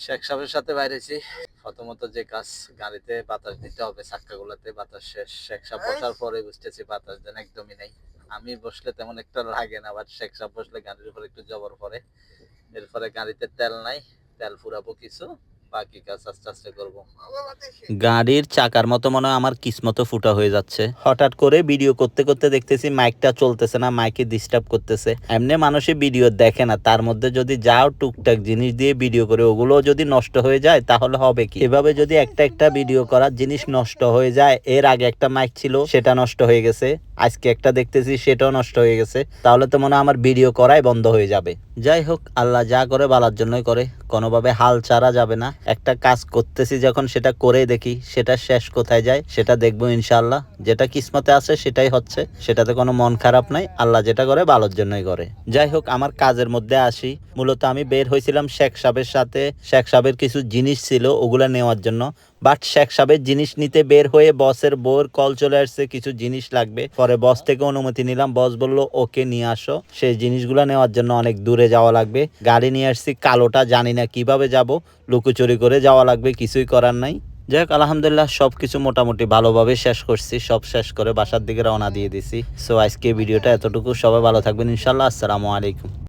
শেখ সাহেবের সাথে বাইরেছি। প্রথমত যে কাজ, গাড়িতে বাতাস দিতে হবে, চাক্কাগুলোতে বাতাস শেষ। শেখ সাহেব বসার পরে বুঝতেছি বাতাস দেন একদমই নাই। আমি বসলে তেমন একটা লাগে না, বাট শেখ সাহেব বসলে গাড়ির উপর একটু জবর পড়ে। এরপরে গাড়িতে তেল নাই, তেল ফুরাবো কিছু, বাকি কাজ আস্তে আস্তে করবো। গাড়ির চাকার মতো মনে হয় আমার কিসমত ফুটা হয়ে যাচ্ছে। হঠাৎ করে ভিডিও করতে করতে দেখতেছি মাইকটা চলতেছে না, মাইকে ডিস্টার্ব করতেছে। এমনি মানুষে ভিডিও দেখে না, তার মধ্যে যদি যাও টুকটাক জিনিস দিয়ে ভিডিও করে ওগুলো যদি নষ্ট হয়ে যায় তাহলে হবে কি? এভাবে যদি একটা একটা ভিডিও করার জিনিস নষ্ট হয়ে যায়, এর আগে একটা মাইক ছিল সেটা নষ্ট হয়ে গেছে, আজকে একটা দেখতেছি সেটাও নষ্ট হয়ে গেছে, তাহলে তো মনে হয় আমার ভিডিও করাই বন্ধ হয়ে যাবে। যাই হোক, আল্লাহ যা করে ভালোর জন্যই করে, কোনোভাবে হাল ছাড়া যাবে না। একটা কাজ করতেছি যখন সেটা করে দেখি, সেটা শেষ কোথায় যায় সেটা দেখবো ইনশাআল্লাহ। যেটা কিসমতে আছে সেটাই হচ্ছে, সেটাতে কোনো মন খারাপ নাই। আল্লাহ যেটা করে ভালোর জন্যই করে। যাই হোক, আমার কাজের মধ্যে আসি। মূলত আমি বের হয়েছিলাম শেখ সাহেবের সাথে। শেখ সাহেবের কিছু জিনিস ছিল ওগুলা নেওয়ার জন্য, বাট শেখ সাহেবের জিনিস নিতে বের হয়ে বসের বউর কল চলে আসছে, কিছু জিনিস লাগবে। পরে বস থেকে অনুমতি নিলাম, বস বলল ওকে নিয়ে আসো। সেই জিনিসগুলো নেওয়ার জন্য অনেক দূরে যাওয়া লাগবে। গাড়ি নিয়ে আসছি কালোটা, জানি না কিভাবে যাব, লুকোচুরি করে যাওয়া লাগবে, কিছুই করার নাই। যাই হোক, আলহামদুলিল্লাহ সবকিছু মোটামুটি ভালোভাবে শেষ করছি। সব শেষ করে বাসার দিকে রওনা দিয়ে দিছি। সো আজকে ভিডিওটা এতটুকু। সবাই ভালো থাকবেন ইনশাল্লাহ। আসসালামু আলাইকুম।